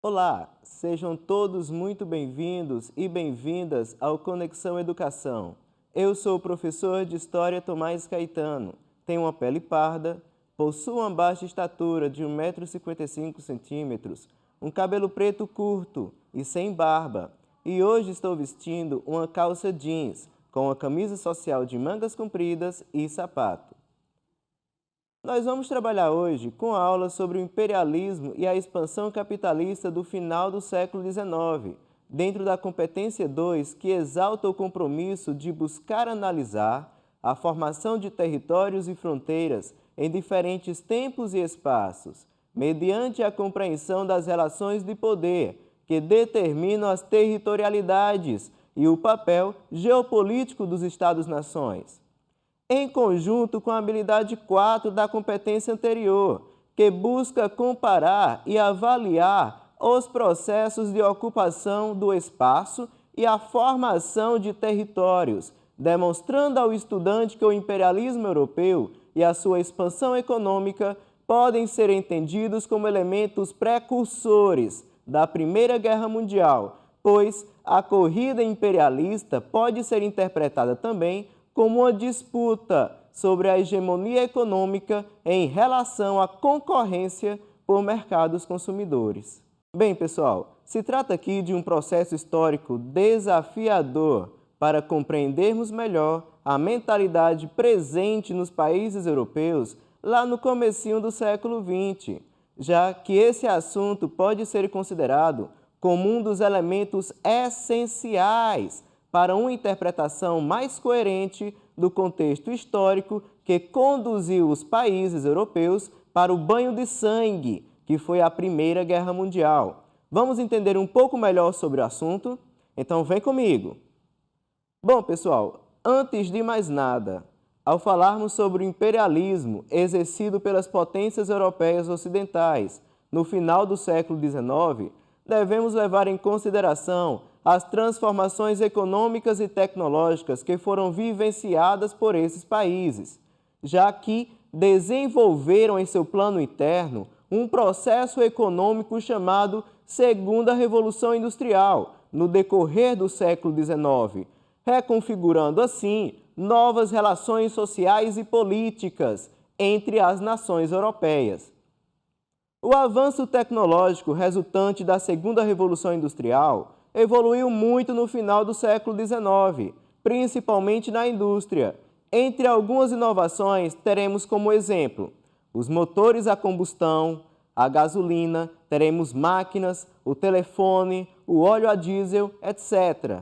Olá, sejam todos muito bem-vindos e bem-vindas ao Conexão Educação. Eu sou o professor de História Tomás Caetano, tenho uma pele parda, possuo uma baixa estatura de 1,55 m, um cabelo preto curto e sem barba, e hoje estou vestindo uma calça jeans com uma camisa social de mangas compridas e sapato. Nós vamos trabalhar hoje com a aula sobre o imperialismo e a expansão capitalista do final do século XIX, dentro da competência 2, que exalta o compromisso de buscar analisar a formação de territórios e fronteiras em diferentes tempos e espaços, mediante a compreensão das relações de poder que determinam as territorialidades e o papel geopolítico dos Estados-nações, em conjunto com a habilidade 4 da competência anterior, que busca comparar e avaliar os processos de ocupação do espaço e a formação de territórios, demonstrando ao estudante que o imperialismo europeu e a sua expansão econômica podem ser entendidos como elementos precursores da Primeira Guerra Mundial, pois a corrida imperialista pode ser interpretada também como uma disputa sobre a hegemonia econômica em relação à concorrência por mercados consumidores. Bem, pessoal, se trata aqui de um processo histórico desafiador para compreendermos melhor a mentalidade presente nos países europeus lá no comecinho do século XX, já que esse assunto pode ser considerado como um dos elementos essenciais para uma interpretação mais coerente do contexto histórico que conduziu os países europeus para o banho de sangue, que foi a Primeira Guerra Mundial. Vamos entender um pouco melhor sobre o assunto? Então vem comigo! Bom, pessoal, antes de mais nada, ao falarmos sobre o imperialismo exercido pelas potências europeias ocidentais no final do século XIX, devemos levar em consideração as transformações econômicas e tecnológicas que foram vivenciadas por esses países, já que desenvolveram em seu plano interno um processo econômico chamado Segunda Revolução Industrial, no decorrer do século XIX, reconfigurando assim novas relações sociais e políticas entre as nações europeias. O avanço tecnológico resultante da Segunda Revolução Industrial evoluiu muito no final do século XIX, principalmente na indústria. Entre algumas inovações, teremos como exemplo os motores a combustão, a gasolina, teremos máquinas, o telefone, o óleo a diesel, etc.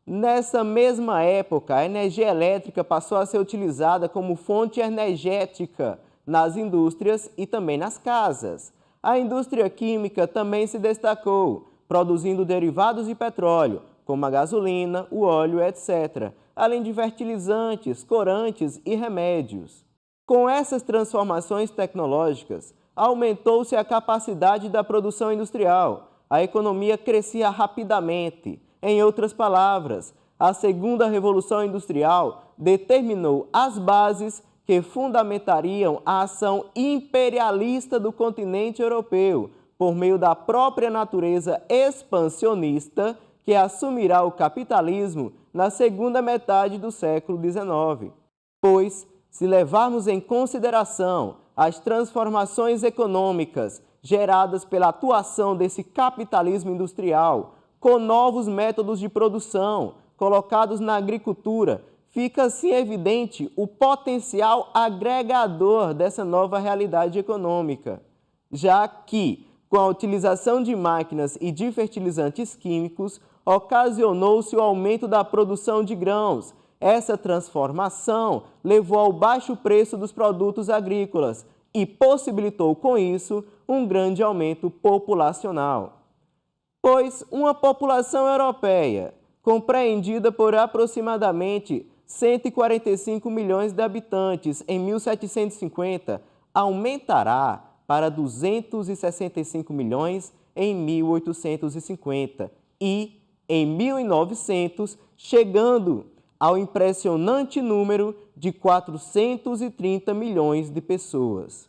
Nessa mesma época, a energia elétrica passou a ser utilizada como fonte energética nas indústrias e também nas casas. A indústria química também se destacou, produzindo derivados de petróleo, como a gasolina, o óleo, etc., além de fertilizantes, corantes e remédios. Com essas transformações tecnológicas, aumentou-se a capacidade da produção industrial, a economia crescia rapidamente. Em outras palavras, a Segunda Revolução Industrial determinou as bases que fundamentariam a ação imperialista do continente europeu, por meio da própria natureza expansionista que assumirá o capitalismo na segunda metade do século XIX. Pois, se levarmos em consideração as transformações econômicas geradas pela atuação desse capitalismo industrial, com novos métodos de produção colocados na agricultura, fica assim evidente o potencial agregador dessa nova realidade econômica, já que, com a utilização de máquinas e de fertilizantes químicos, ocasionou-se o aumento da produção de grãos. Essa transformação levou ao baixo preço dos produtos agrícolas e possibilitou, com isso, um grande aumento populacional. Pois uma população europeia, compreendida por aproximadamente 145 milhões de habitantes em 1750, aumentará para 265 milhões em 1850 e, em 1900, chegando ao impressionante número de 430 milhões de pessoas,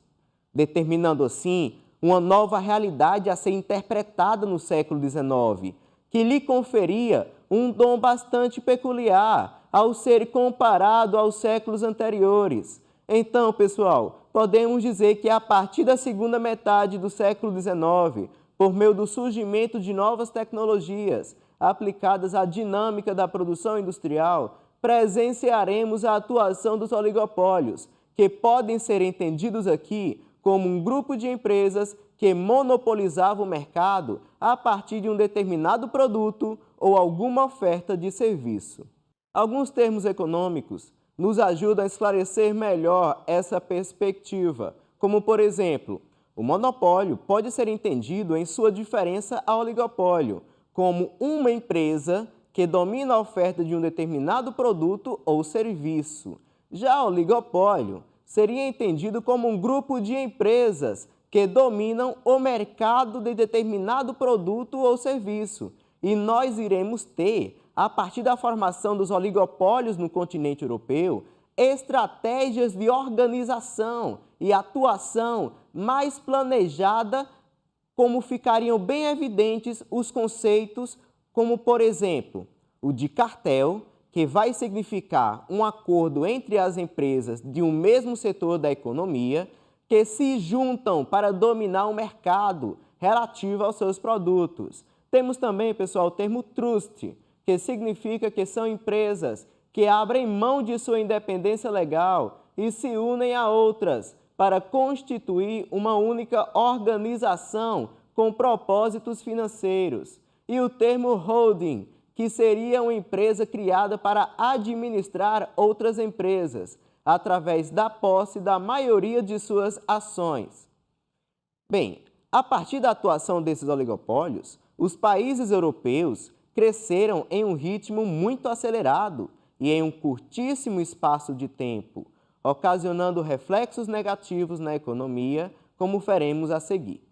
determinando assim uma nova realidade a ser interpretada no século XIX, que lhe conferia um dom bastante peculiar ao ser comparado aos séculos anteriores. Então, pessoal, podemos dizer que a partir da segunda metade do século XIX, por meio do surgimento de novas tecnologias aplicadas à dinâmica da produção industrial, presenciaremos a atuação dos oligopólios, que podem ser entendidos aqui como um grupo de empresas que monopolizava o mercado a partir de um determinado produto ou alguma oferta de serviço. Alguns termos econômicos nos ajudam a esclarecer melhor essa perspectiva, como, por exemplo, o monopólio pode ser entendido em sua diferença ao oligopólio, como uma empresa que domina a oferta de um determinado produto ou serviço. Já o oligopólio seria entendido como um grupo de empresas que dominam o mercado de determinado produto ou serviço. E nós iremos ter, a partir da formação dos oligopólios no continente europeu, estratégias de organização e atuação mais planejada, como ficariam bem evidentes os conceitos como, por exemplo, o de cartel, que vai significar um acordo entre as empresas de um mesmo setor da economia que se juntam para dominar o mercado relativo aos seus produtos. Temos também, pessoal, o termo trust, que significa que são empresas que abrem mão de sua independência legal e se unem a outras para constituir uma única organização com propósitos financeiros. E o termo holding, que seria uma empresa criada para administrar outras empresas, através da posse da maioria de suas ações. Bem, a partir da atuação desses oligopólios, os países europeus cresceram em um ritmo muito acelerado e em um curtíssimo espaço de tempo, ocasionando reflexos negativos na economia, como veremos a seguir.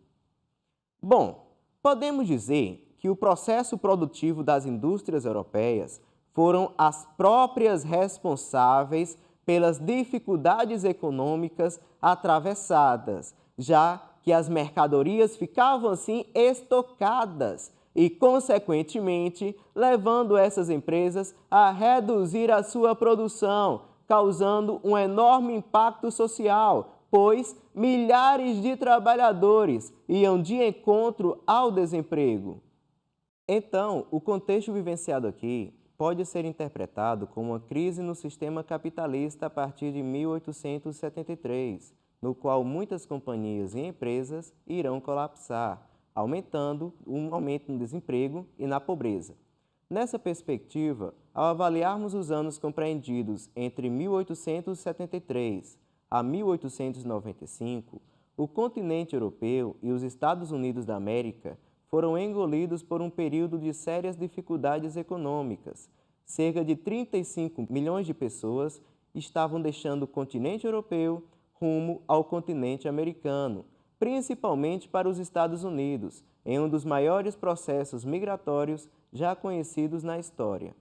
Bom, podemos dizer que o processo produtivo das indústrias europeias foram as próprias responsáveis pelas dificuldades econômicas atravessadas, já que as mercadorias ficavam assim estocadas e, consequentemente, levando essas empresas a reduzir a sua produção, causando um enorme impacto social, pois milhares de trabalhadores iam de encontro ao desemprego. Então, o contexto vivenciado aqui pode ser interpretado como uma crise no sistema capitalista a partir de 1873, no qual muitas companhias e empresas irão colapsar, aumentando um aumento no desemprego e na pobreza. Nessa perspectiva, ao avaliarmos os anos compreendidos entre 1873 a 1895, o continente europeu e os Estados Unidos da América foram engolidos por um período de sérias dificuldades econômicas. Cerca de 35 milhões de pessoas estavam deixando o continente europeu rumo ao continente americano, principalmente para os Estados Unidos, em um dos maiores processos migratórios já conhecidos na história.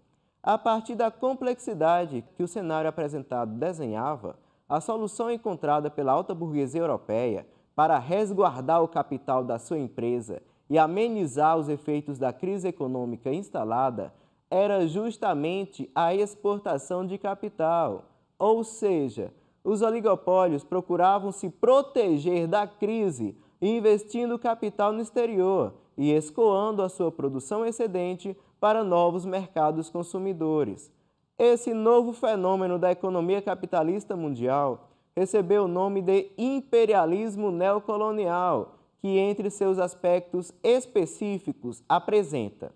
A partir da complexidade que o cenário apresentado desenhava, a solução encontrada pela alta burguesia europeia para resguardar o capital da sua empresa e amenizar os efeitos da crise econômica instalada era justamente a exportação de capital, ou seja, os oligopólios procuravam se proteger da crise investindo capital no exterior e escoando a sua produção excedente para novos mercados consumidores. Esse novo fenômeno da economia capitalista mundial recebeu o nome de imperialismo neocolonial, que entre seus aspectos específicos apresenta: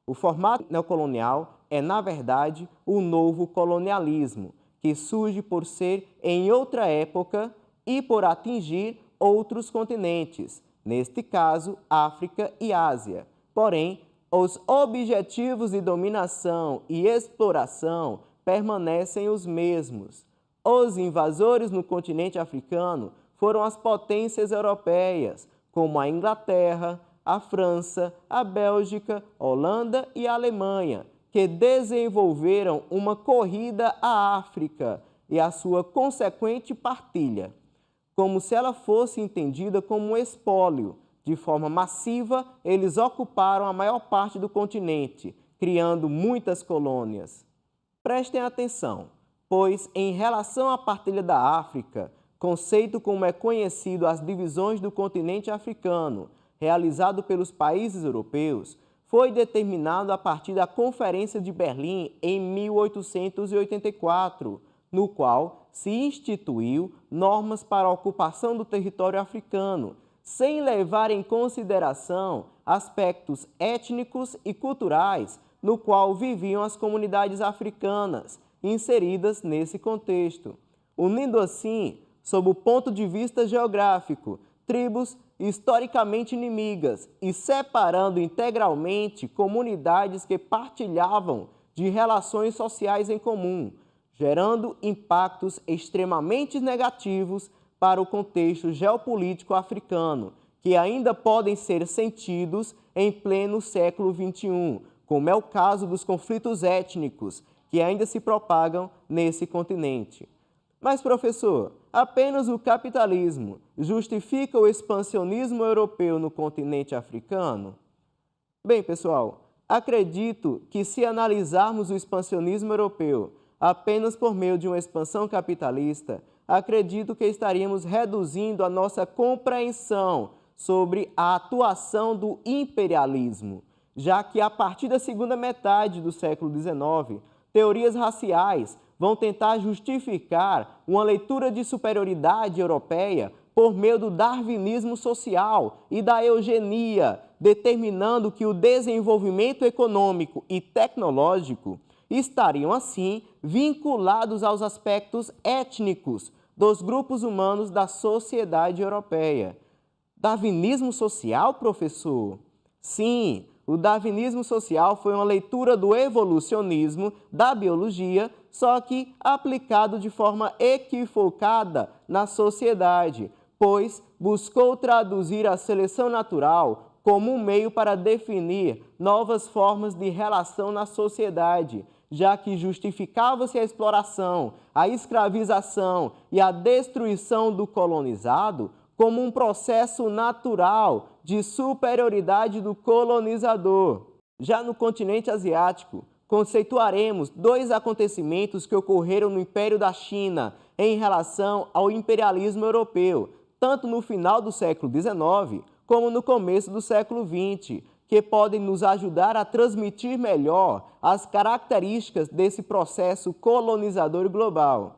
o formato neocolonial é, na verdade, o novo colonialismo, que surge por ser em outra época e por atingir outros continentes, neste caso, África e Ásia. Porém, os objetivos de dominação e exploração permanecem os mesmos. Os invasores no continente africano foram as potências europeias, como a Inglaterra, a França, a Bélgica, Holanda e a Alemanha, que desenvolveram uma corrida à África e a sua consequente partilha. como se ela fosse entendida como um espólio. De forma massiva, eles ocuparam a maior parte do continente, criando muitas colônias. Prestem atenção, pois, em relação à partilha da África, conceito como é conhecido as divisões do continente africano, realizado pelos países europeus, foi determinado a partir da Conferência de Berlim em 1884, no qual se instituiu normas para a ocupação do território africano, sem levar em consideração aspectos étnicos e culturais no qual viviam as comunidades africanas inseridas nesse contexto, unindo assim, sob o ponto de vista geográfico, tribos historicamente inimigas e separando integralmente comunidades que partilhavam de relações sociais em comum, gerando impactos extremamente negativos para o contexto geopolítico africano, que ainda podem ser sentidos em pleno século XXI, como é o caso dos conflitos étnicos, que ainda se propagam nesse continente. Mas, professor, apenas o capitalismo justifica o expansionismo europeu no continente africano? Bem, pessoal, acredito que se analisarmos o expansionismo europeu apenas por meio de uma expansão capitalista, acredito que estaríamos reduzindo a nossa compreensão sobre a atuação do imperialismo, já que a partir da segunda metade do século XIX, teorias raciais vão tentar justificar uma leitura de superioridade europeia por meio do darwinismo social e da eugenia, determinando que o desenvolvimento econômico e tecnológico estariam, assim, vinculados aos aspectos étnicos dos grupos humanos da sociedade europeia. Darwinismo social, professor? Sim, o darwinismo social foi uma leitura do evolucionismo da biologia, só que aplicado de forma equivocada na sociedade, pois buscou traduzir a seleção natural como um meio para definir novas formas de relação na sociedade, já que justificava-se a exploração, a escravização e a destruição do colonizado como um processo natural de superioridade do colonizador. Já no continente asiático, conceituaremos dois acontecimentos que ocorreram no Império da China em relação ao imperialismo europeu, tanto no final do século XIX como no começo do século XX, que podem nos ajudar a transmitir melhor as características desse processo colonizador global.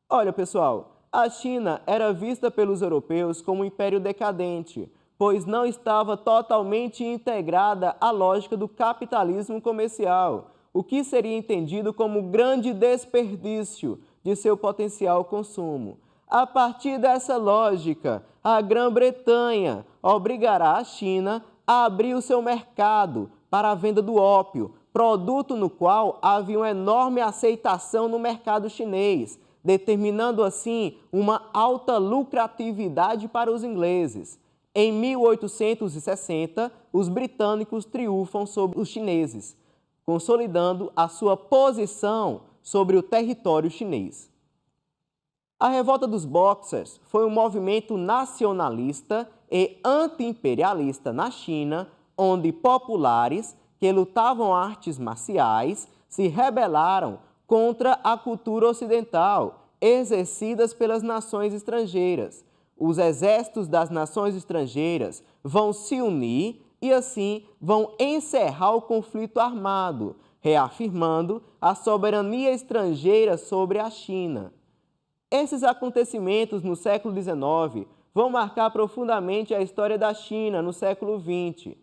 Olha, pessoal, a China era vista pelos europeus como um império decadente, pois não estava totalmente integrada à lógica do capitalismo comercial, o que seria entendido como grande desperdício de seu potencial consumo. A partir dessa lógica, a Grã-Bretanha obrigará a China a abrir o seu mercado para a venda do ópio, produto no qual havia uma enorme aceitação no mercado chinês, determinando assim uma alta lucratividade para os ingleses. Em 1860, os britânicos triunfam sobre os chineses, consolidando a sua posição sobre o território chinês. A Revolta dos Boxers foi um movimento nacionalista e anti-imperialista na China, onde populares que lutavam artes marciais se rebelaram contra a cultura ocidental, exercidas pelas nações estrangeiras. Os exércitos das nações estrangeiras vão se unir e, assim, vão encerrar o conflito armado, reafirmando a soberania estrangeira sobre a China. Esses acontecimentos no século XIX vão marcar profundamente a história da China no século XX.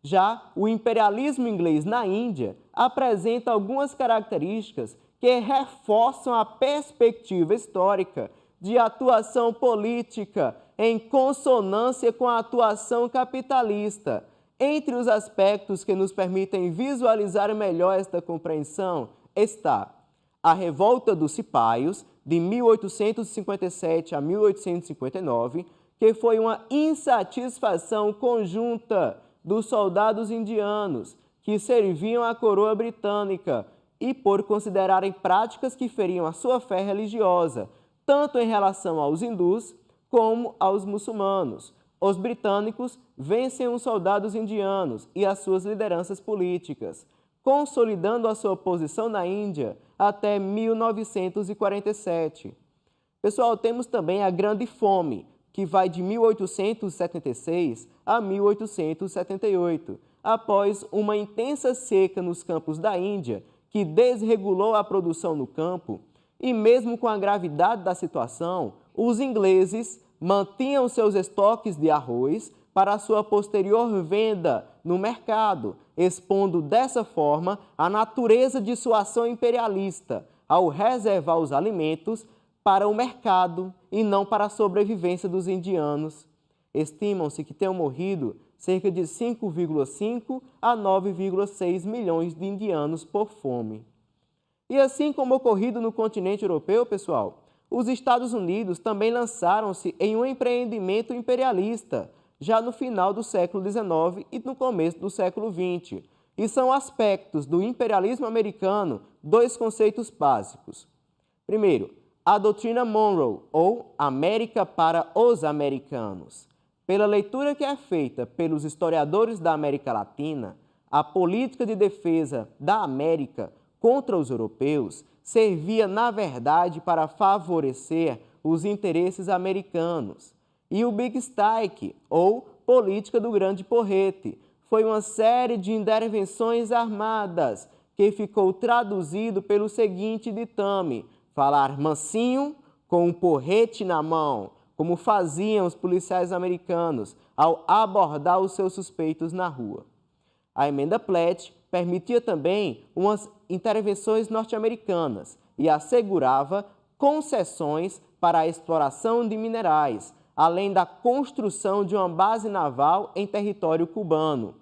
Já o imperialismo inglês na Índia apresenta algumas características que reforçam a perspectiva histórica de atuação política em consonância com a atuação capitalista. Entre os aspectos que nos permitem visualizar melhor esta compreensão está a Revolta dos Cipaios, de 1857 a 1859, que foi uma insatisfação conjunta dos soldados indianos que serviam à coroa britânica e por considerarem práticas que feriam a sua fé religiosa, tanto em relação aos hindus como aos muçulmanos. Os britânicos vencem os soldados indianos e as suas lideranças políticas, consolidando a sua posição na Índia até 1947. Pessoal, temos também a Grande Fome, que vai de 1876 a 1878, após uma intensa seca nos campos da Índia, que desregulou a produção no campo, e mesmo com a gravidade da situação, os ingleses mantinham seus estoques de arroz para sua posterior venda no mercado, expondo dessa forma a natureza de sua ação imperialista, ao reservar os alimentos para o mercado e não para a sobrevivência dos indianos. Estimam-se que tenham morrido cerca de 5,5 a 9,6 milhões de indianos por fome. E assim como ocorrido no continente europeu, pessoal, os Estados Unidos também lançaram-se em um empreendimento imperialista, já no final do século XIX e no começo do século XX. E são aspectos do imperialismo americano dois conceitos básicos. Primeiro, a doutrina Monroe, ou América para os americanos. Pela leitura que é feita pelos historiadores da América Latina, a política de defesa da América contra os europeus servia, na verdade, para favorecer os interesses americanos. E o Big Strike, ou política do grande porrete, foi uma série de intervenções armadas que ficou traduzido pelo seguinte ditame: falar mansinho com um porrete na mão, como faziam os policiais americanos ao abordar os seus suspeitos na rua. A emenda Platt permitia também umas intervenções norte-americanas e assegurava concessões para a exploração de minerais, além da construção de uma base naval em território cubano.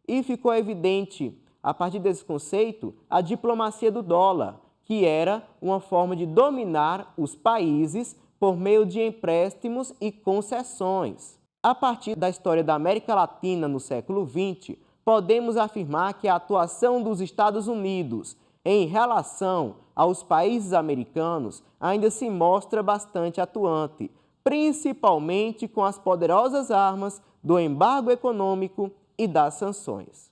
E ficou evidente, a partir desse conceito, a diplomacia do dólar, que era uma forma de dominar os países por meio de empréstimos e concessões. A partir da história da América Latina no século XX, podemos afirmar que a atuação dos Estados Unidos em relação aos países americanos ainda se mostra bastante atuante, principalmente com as poderosas armas do embargo econômico e das sanções.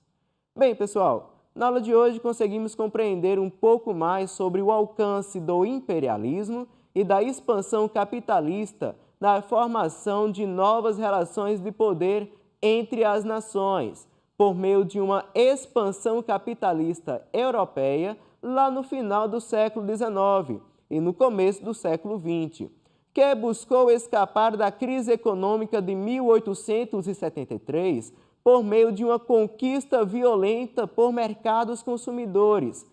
Bem, pessoal, na aula de hoje conseguimos compreender um pouco mais sobre o alcance do imperialismo e da expansão capitalista na formação de novas relações de poder entre as nações, por meio de uma expansão capitalista europeia lá no final do século XIX e no começo do século XX, que buscou escapar da crise econômica de 1873 por meio de uma conquista violenta por mercados consumidores,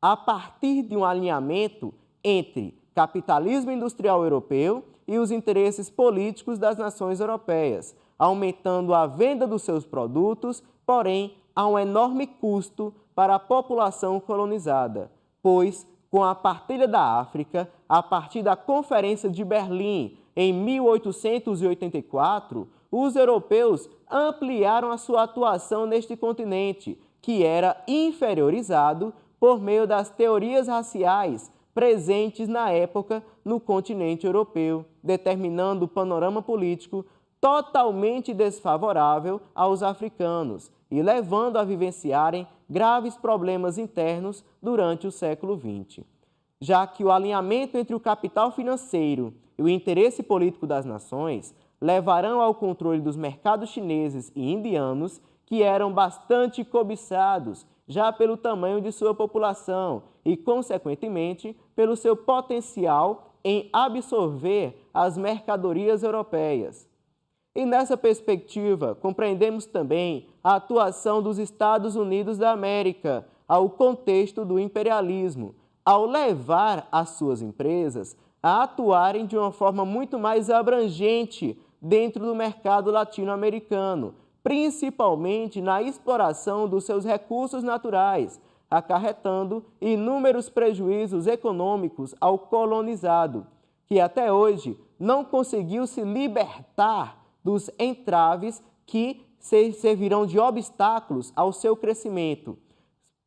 a partir de um alinhamento entre capitalismo industrial europeu e os interesses políticos das nações europeias, aumentando a venda dos seus produtos, porém a um enorme custo para a população colonizada, pois, com a partilha da África, a partir da Conferência de Berlim, em 1884, os europeus ampliaram a sua atuação neste continente, que era inferiorizado por meio das teorias raciais presentes na época no continente europeu, determinando o panorama político totalmente desfavorável aos africanos e levando a vivenciarem graves problemas internos durante o século XX. Já que o alinhamento entre o capital financeiro e o interesse político das nações levarão ao controle dos mercados chineses e indianos, que eram bastante cobiçados já pelo tamanho de sua população e, consequentemente, pelo seu potencial em absorver as mercadorias europeias. E nessa perspectiva, compreendemos também a atuação dos Estados Unidos da América ao contexto do imperialismo, ao levar as suas empresas a atuarem de uma forma muito mais abrangente dentro do mercado latino-americano, principalmente na exploração dos seus recursos naturais, acarretando inúmeros prejuízos econômicos ao colonizado, que até hoje não conseguiu se libertar dos entraves que servirão de obstáculos ao seu crescimento,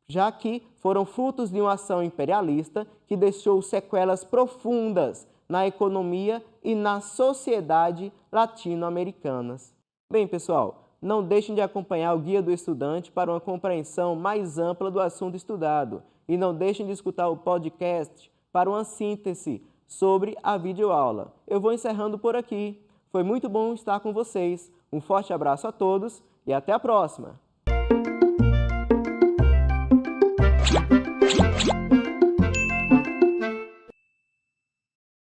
já que foram frutos de uma ação imperialista que deixou sequelas profundas na economia e na sociedade latino-americanas. Bem, pessoal, não deixem de acompanhar o Guia do Estudante para uma compreensão mais ampla do assunto estudado e não deixem de escutar o podcast para uma síntese sobre a videoaula. Eu vou encerrando por aqui. Foi muito bom estar com vocês. Um forte abraço a todos e até a próxima!